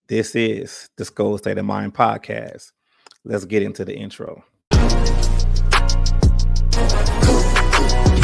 This is the Skol State of Mind podcast. Let's get into the intro.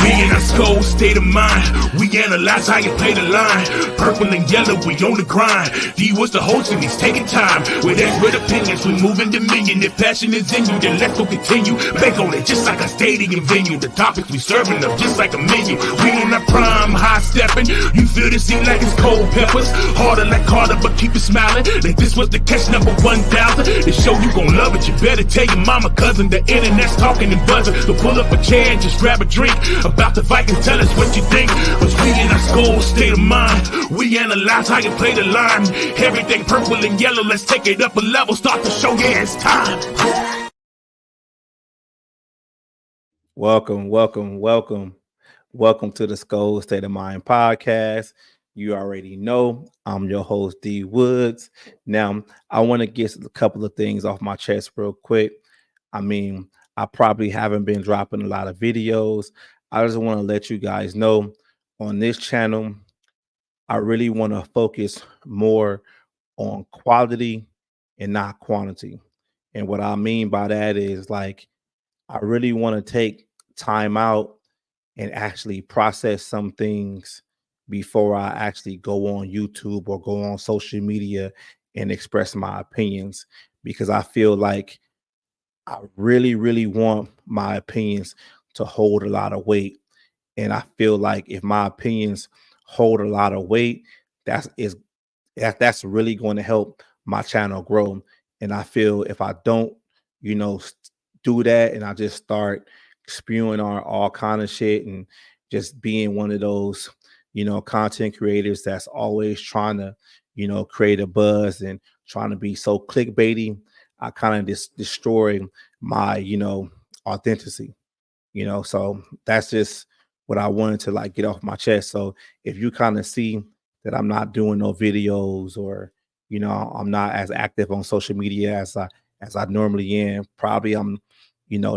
We in our Skol state of mind. We analyze how you play the line. Purple and yellow, we on the grind. D was the host and he's taking time. With expert opinions, we moving dominion. If passion is in you, then let's go continue. Bank on it just like a stadium venue. The topics we serving up just like a menu. We in our prime, high stepping. You feel the seat like it's cold peppers. Harder like Carter, but keep it smiling. Like this was the catch number 1,000. The show you gon' love it. You better tell your mama, cousin. The internet's talking and buzzing. So pull up a chair and just grab a drink. About the Vikings, tell us what you think. Cause we in our Skol state of mind. We analyze how you play the line. Everything purple and yellow, let's take it up a level. Start the show, yeah, it's time. Welcome to the Skol State of Mind podcast. You already know I'm your host, D Woods. Now, I want to get a couple of things off my chest real quick. I probably haven't been dropping a lot of videos. I just want to let you guys know on this channel, I really want to focus more on quality and not quantity. And what I mean by that is like, I really want to take time out and actually process some things before I actually go on YouTube or go on social media and express my opinions, because I feel like I really want my opinions to hold a lot of weight. And I feel like if my opinions hold a lot of weight, that's really going to help my channel grow. And I feel if I don't, do that and I just start spewing on all kind of shit and just being one of those, content creators that's always trying to, create a buzz and trying to be so clickbaity, I kind of just destroy my, authenticity, so that's just what I wanted to like get off my chest. So if you kind of see that I'm not doing no videos or, I'm not as active on social media as I normally am, probably I'm,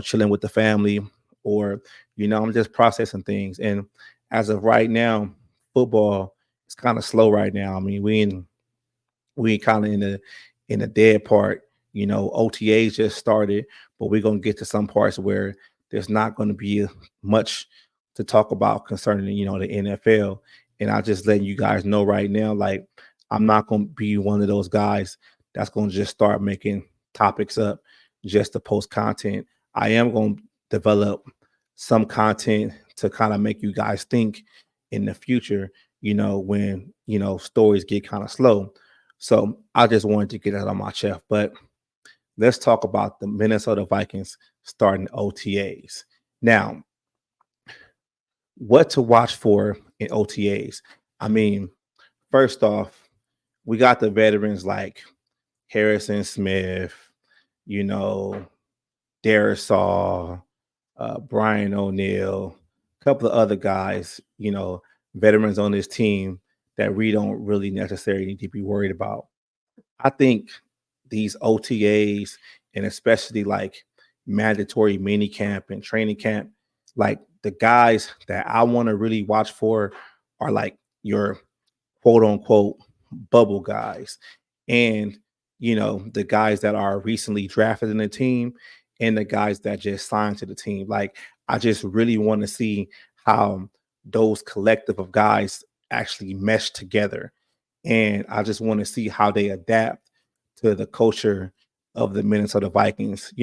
chilling with the family or, I'm just processing things. And as of right now, football is kind of slow right now. I mean, we kind of in the dead part. OTAs just started, but we're gonna get to some parts where there's not going to be much to talk about concerning, the NFL. And I just letting you guys know right now, like I'm not going to be one of those guys that's going to just start making topics up just to post content. I am going to develop some content to kind of make you guys think in the future, when, stories get kind of slow. So I just wanted to get that on my chest. But let's talk about the Minnesota Vikings starting OTAs. Now, what to watch for in OTAs? First off, we got the veterans like Harrison Smith, Darisaw, Brian O'Neill, a couple of other guys, veterans on this team that we don't really necessarily need to be worried about. I think these OTAs and especially like mandatory mini camp and training camp, like the guys that I want to really watch for are like your quote unquote bubble guys. And, the guys that are recently drafted in the team and the guys that just signed to the team. Like, I just really want to see how those collective of guys actually mesh together. And I just want to see how they adapt to the culture of the Minnesota Vikings.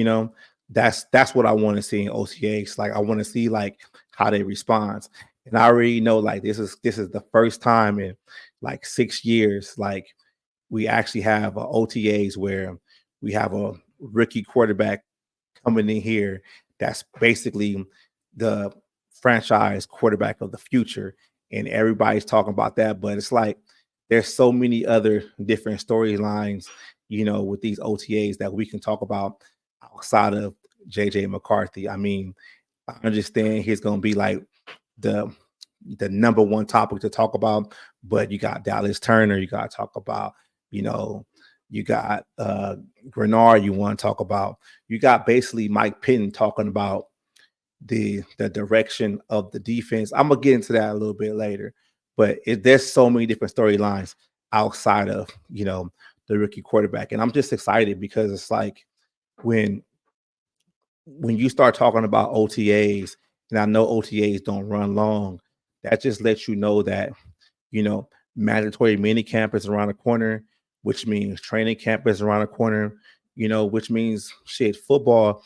That's what I want to see in OTAs. Like, I want to see like how they respond. And I already know like this is the first time in like 6 years, like we actually have OTAs where we have a rookie quarterback coming in here that's basically the franchise quarterback of the future. And everybody's talking about that. But it's like there's so many other different storylines, with these OTAs that we can talk about outside of JJ McCarthy. I understand he's going to be like the number one topic to talk about, but you got Dallas Turner, you got to talk about, you got Grenard you want to talk about. You got basically Mike Pitton talking about the direction of the defense. I'm going to get into that a little bit later, but there's so many different storylines outside of, the the rookie quarterback. And I'm just excited because it's like when you start talking about OTAs, and I know OTAs don't run long, that just lets you know that, mandatory mini camp is around the corner, which means training camp is around the corner, which means shit, football,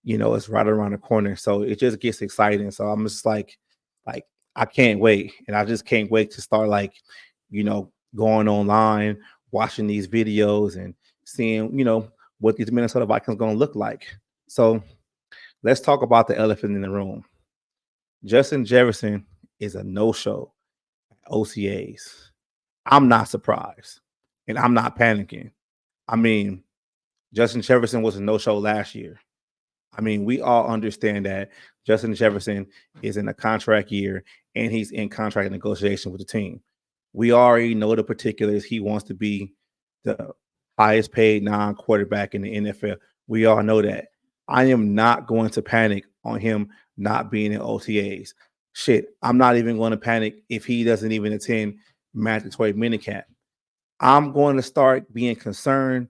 is right around the corner. So it just gets exciting. So I'm just like I can't wait. And I just can't wait to start going online, watching these videos and seeing, what these Minnesota Vikings gonna look like. So let's talk about the elephant in the room. Justin Jefferson is a no-show at OTAs. I'm not surprised, and I'm not panicking. I mean, Justin Jefferson was a no-show last year. I mean, we all understand that Justin Jefferson is in a contract year and he's in contract negotiation with the team. We already know the particulars. He wants to be the highest paid non-quarterback in the NFL. We all know that. I am not going to panic on him not being in OTAs. Shit, I'm not even going to panic if he doesn't even attend mandatory minicamp. I'm going to start being concerned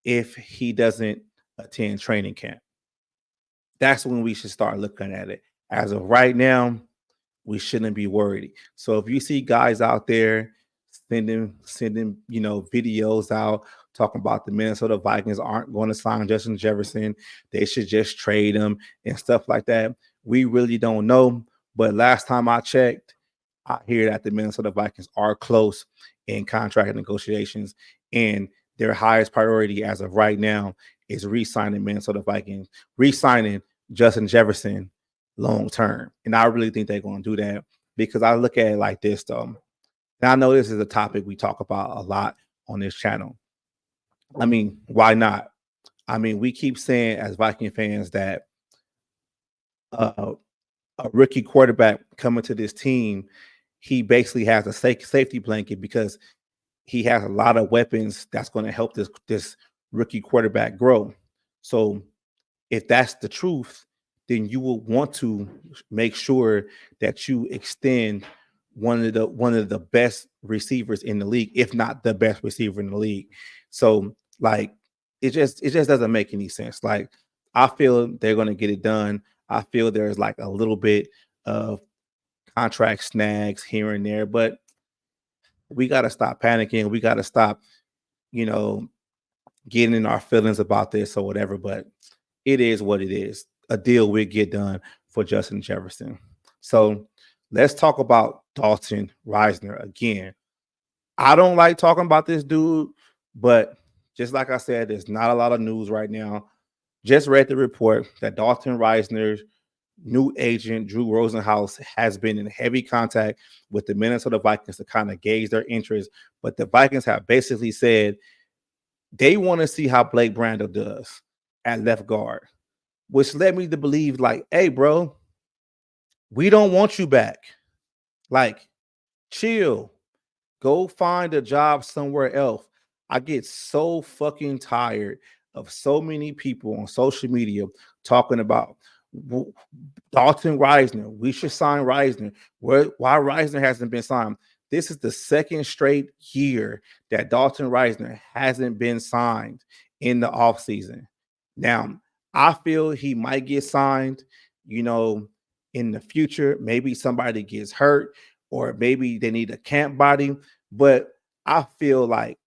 if he doesn't attend training camp. That's when we should start looking at it. As of right now, we shouldn't be worried. So if you see guys out there sending videos out talking about the Minnesota Vikings aren't going to sign Justin Jefferson, they should just trade him and stuff like that, we really don't know. But last time I checked, I hear that the Minnesota Vikings are close in contract negotiations, and their highest priority as of right now is re-signing Minnesota Vikings, re-signing Justin Jefferson long term. And I really think they're going to do that because I look at it like this, though. And I know this is a topic we talk about a lot on this channel. I mean, why not? I mean, we keep saying as Viking fans that a rookie quarterback coming to this team, he basically has a safety blanket because he has a lot of weapons that's going to help this rookie quarterback grow. So if that's the truth, then you will want to make sure that you extend one of the best receivers in the league, if not the best receiver in the league. So like it just doesn't make any sense. Like I feel they're going to get it done. I feel there's like a little bit of contract snags here and there, but we got to stop panicking. We got to stop, getting in our feelings about this or whatever. But it is what it is. A deal will get done for Justin Jefferson. So let's talk about Dalton Risner again. I don't like talking about this dude, but just like I said, there's not a lot of news right now. Just read the report that Dalton Risner's new agent, Drew Rosenhaus, has been in heavy contact with the Minnesota Vikings to kind of gauge their interest. But the Vikings have basically said they want to see how Blake Brandel does at left guard, which led me to believe, like, hey, bro, we don't want you back. Like, chill. Go find a job somewhere else. I get so fucking tired of so many people on social media talking about Dalton Risner. We should sign Risner. Why Risner hasn't been signed? This is the second straight year that Dalton Risner hasn't been signed in the offseason. Now, I feel he might get signed, in the future. Maybe somebody gets hurt or maybe they need a camp body. But I feel like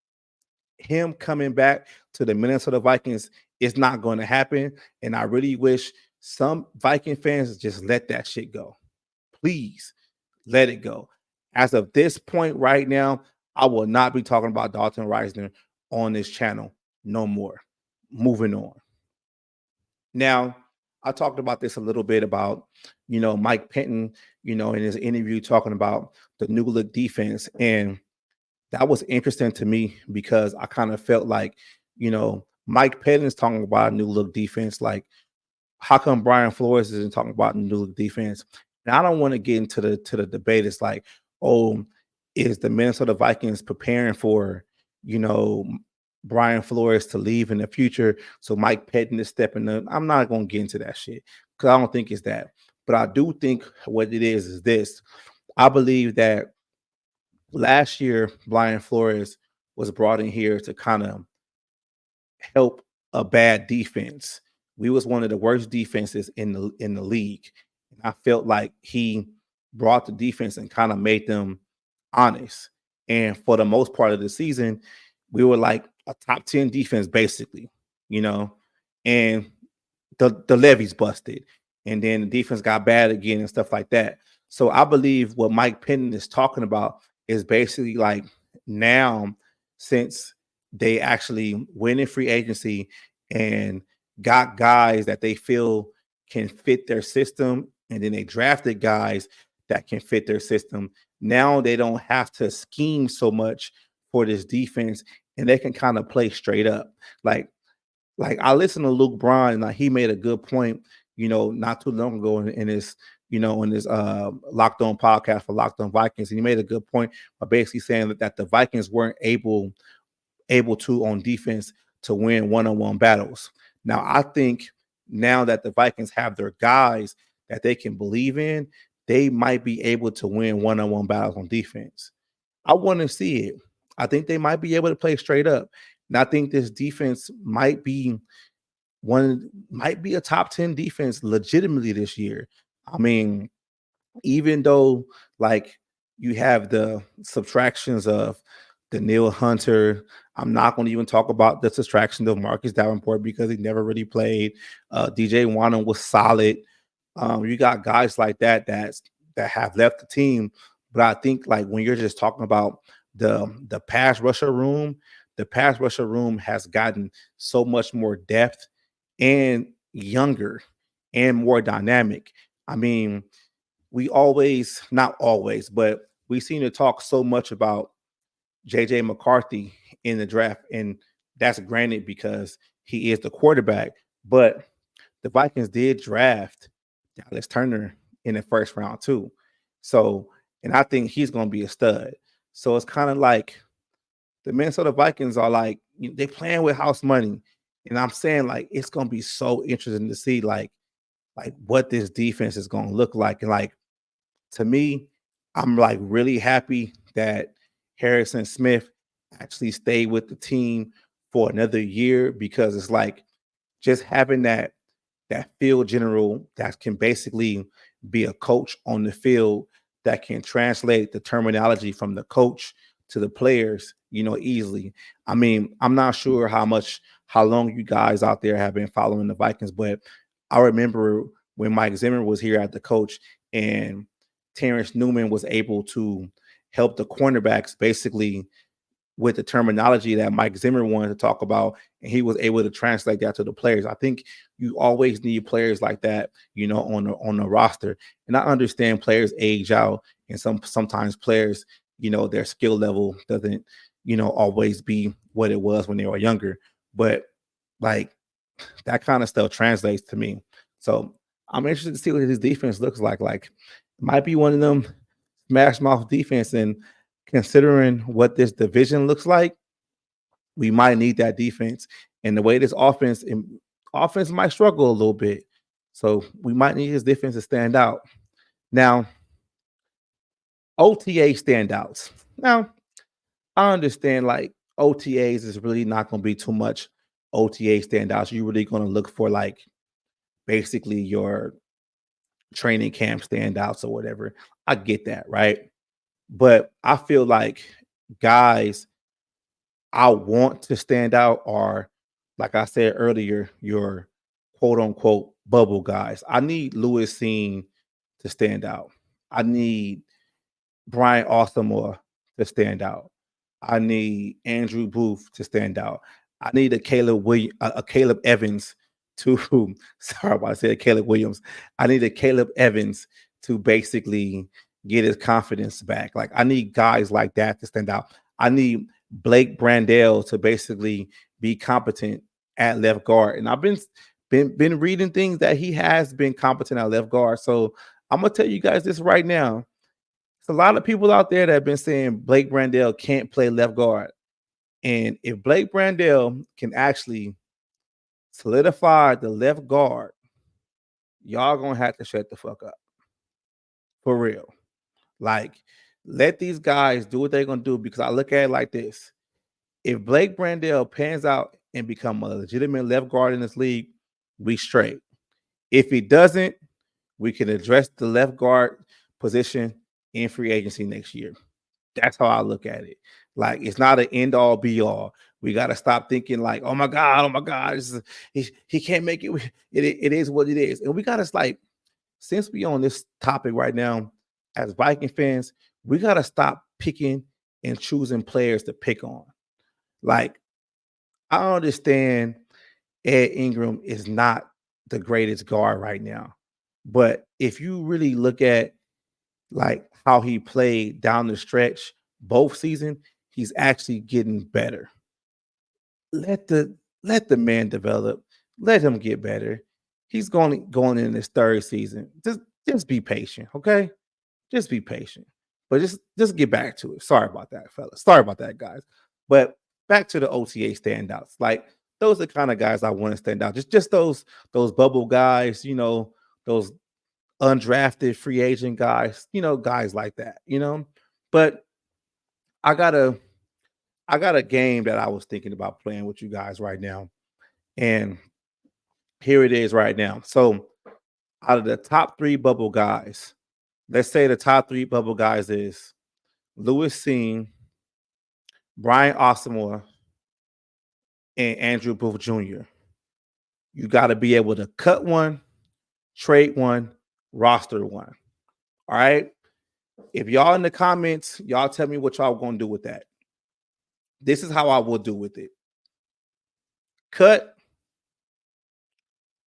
him coming back to the Minnesota Vikings is not going to happen. And I really wish some Viking fans just let that shit go. Please let it go. As of this point right now, I will not be talking about Dalton Risner on this channel no more. Moving on. Now, I talked about this a little bit about, Mike Penton, in his interview talking about the new look defense. And that was interesting to me because I kind of felt like, Mike Pettin's talking about a new look defense. Like, how come Brian Flores isn't talking about new look defense? And I don't want to get into the debate. It's like, oh, is the Minnesota Vikings preparing for, Brian Flores to leave in the future? So Mike Pettin is stepping up. I'm not going to get into that shit because I don't think it's that. But I do think what it is this. I believe that last year, Brian Flores was brought in here to kind of help a bad defense. We was one of the worst defenses in the league. And I felt like he brought the defense and kind of made them honest. And for the most part of the season, we were like a top 10 defense, basically, you know, and the levees busted. And then the defense got bad again and stuff like that. So I believe what Mike Penn is talking about is basically like now, since they actually went in free agency and got guys that they feel can fit their system, and then they drafted guys that can fit their system. Now they don't have to scheme so much for this defense, and they can kind of play straight up. Like I listened to Luke Bryan, and like he made a good point, not too long ago in his, in this Locked On podcast for Locked On Vikings, and he made a good point by basically saying that the Vikings weren't able to on defense to win one-on-one battles. Now I think now that the Vikings have their guys that they can believe in, they might be able to win one-on-one battles on defense. I want to see it. I think they might be able to play straight up. And I think this defense might be a top 10 defense legitimately this year. I mean, even though like you have the subtractions of Daniil Hunter, I'm not going to even talk about the subtraction of Marcus Davenport because he never really played. DJ Wanham was solid. You got guys like that have left the team, but I think like when you're just talking about the pass rusher room has gotten so much more depth and younger and more dynamic. I mean, not always, but we seem to talk so much about JJ McCarthy in the draft, and that's granted because he is the quarterback. But the Vikings did draft Dallas Turner in the first round too. So, and I think he's going to be a stud. So it's kind of like the Minnesota Vikings are like they playing with house money, and I'm saying like it's going to be so interesting to see like what this defense is going to look like. And like to me, I'm like really happy that Harrison Smith actually stayed with the team for another year, because it's like just having that field general that can basically be a coach on the field that can translate the terminology from the coach to the players, easily. I mean, I'm not sure how long you guys out there have been following the Vikings, but I remember when Mike Zimmer was here at the coach and Terrence Newman was able to help the cornerbacks basically with the terminology that Mike Zimmer wanted to talk about, and he was able to translate that to the players. I think you always need players like that, on the roster. And I understand players age out, and sometimes players, their skill level doesn't, always be what it was when they were younger. But like that kind of stuff translates to me. So I'm interested to see what his defense looks like. Like, it might be one of them smash mouth defense, and considering what this division looks like, we might need that defense. And the way this offense might struggle a little bit. So we might need his defense to stand out. Now, OTA standouts. Now, I understand like OTAs is really not going to be too much OTA standouts. You're really going to look for like basically your training camp standouts or whatever. I get that, right? But I feel like guys I want to stand out are, like I said earlier, your quote unquote bubble guys. I need Lewis Seen to stand out. I need Brian Asamoah to stand out. I need Andrew Booth to stand out. I need a Caleb Evans to sorry about I said Caleb Williams. I need a Caleb Evans to basically get his confidence back. Like I need guys like that to stand out. I need Blake Brandell to basically be competent at left guard. And I've been reading things that he has been competent at left guard. So I'm gonna tell you guys this right now. There's a lot of people out there that have been saying Blake Brandell can't play left guard. And if Blake Brandell can actually solidify the left guard, y'all gonna have to shut the fuck up. For real. Like, let these guys do what they're gonna do, because I look at it like this. If Blake Brandell pans out and become a legitimate left guard in this league, we straight. If he doesn't, we can address the left guard position in free agency next year. That's how I look at it. Like, it's not an end all be all. We got to stop thinking like, oh my God, he can't make it. It is what it is. And we got to, like, since we on this topic right now, as Viking fans, we got to stop picking and choosing players to pick on. Like, I understand Ed Ingram is not the greatest guard right now. But if you really look at like how he played down the stretch both season, he's actually getting better. Let the man develop. Let him get better. He's going in his third season. Just be patient, okay? Just be patient. But just get back to it. Sorry about that, fellas. Sorry about that, guys. But back to the OTA standouts. Like, those are the kind of guys I want to stand out. Just those bubble guys, those undrafted free agent guys, guys like that, But I got a game that I was thinking about playing with you guys right now. And here it is right now. So out of the top 3 bubble guys, let's say the top 3 bubble guys is Lewis Seen, Brian Asamoah, and Andrew Booth Jr. You got to be able to cut one, trade one, roster one. All right. If y'all in the comments, y'all tell me what y'all going to do with that. This is how I will do with it.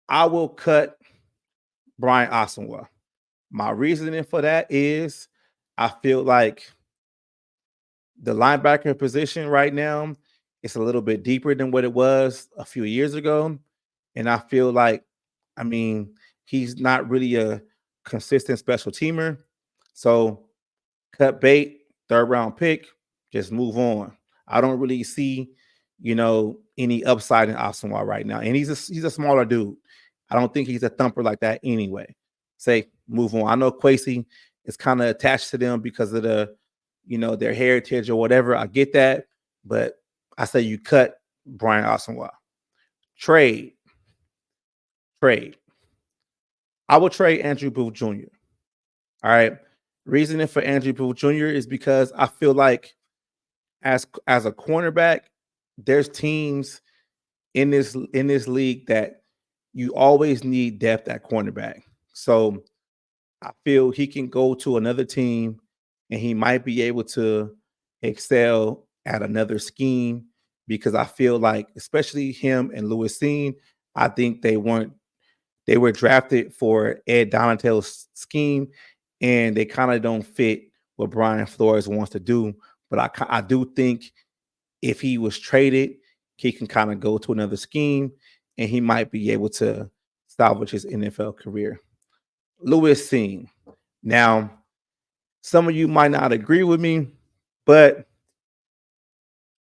I will cut Brian Asamoah. My reasoning for that is I feel like the linebacker position right now is a little bit deeper than what it was a few years ago. And I feel like, he's not really a consistent special teamer. So cut bait, 3rd round pick, just move on. I don't really see, any upside in Asamoah right now. And he's a smaller dude. I don't think he's a thumper like that anyway. Say, move on. I know Kwesi is kind of attached to them because of the, their heritage or whatever. I get that. But I say you cut Brian Asamoah. Trade. I will trade Andrew Booth Jr. All right. Reasoning for Andrew Booth Jr. is because I feel like as a cornerback, there's teams in this league that you always need depth at cornerback. So I feel he can go to another team and he might be able to excel at another scheme, because I feel like, especially him and Lewis Seen, I think they were drafted for Ed Donatello's scheme, and they kind of don't fit what Brian Flores wants to do. But I do think if he was traded, he can kind of go to another scheme, and he might be able to salvage his NFL career. Lewis Seen. Now, some of you might not agree with me, but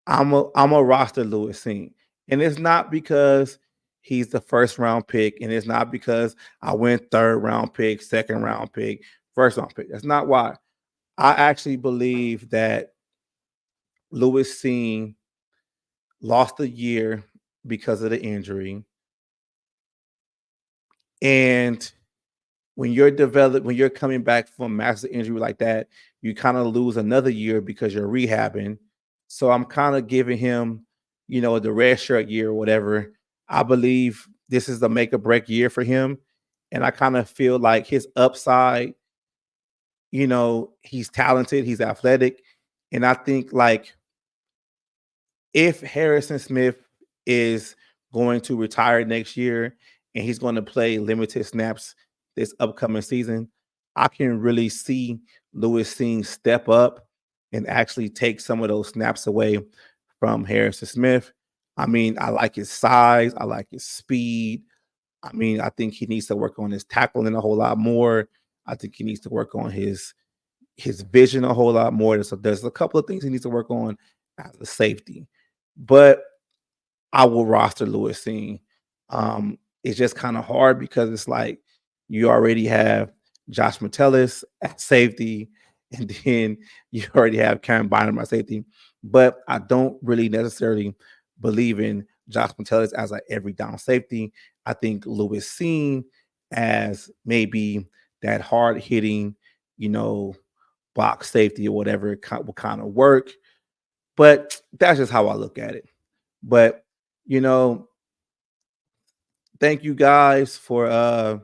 I'm a roster Lewis Seen. And it's not because he's the 1st round pick, and it's not because I went 3rd round pick, 2nd round pick, 1st round pick. That's not why. I actually believe that Lewis Seen lost a year because of the injury. And when you're coming back from massive injury like that, you kind of lose another year because you're rehabbing. So I'm kind of giving him, the red shirt year or whatever. I believe this is the make or break year for him. And I kind of feel like his upside, he's talented, he's athletic. And I think, like, if Harrison Smith is going to retire next year and he's going to play limited snaps this upcoming season, I can really see Lewis Seen step up and actually take some of those snaps away from Harrison Smith. I like his size. I like his speed. I think he needs to work on his tackling a whole lot more. I think he needs to work on his vision a whole lot more. So there's a couple of things he needs to work on as a safety. But I will roster Lewis Seen. It's just kind of hard because it's like you already have Josh Metellus at safety, and then you already have Karen Bynum at safety. but I don't really necessarily believe in Josh Metellus as an every down safety. I think Lewis seen as maybe that hard hitting, you know, box safety or whatever will kind of work. But that's just how I look at it. But you know, thank you guys for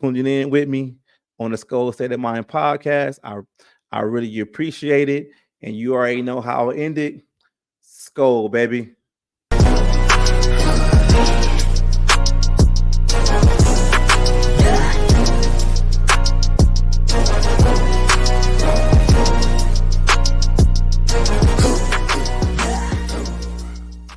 tuning in with me on the Skol State of Mind podcast. I really appreciate it. And you already know how it ended. Skol, baby.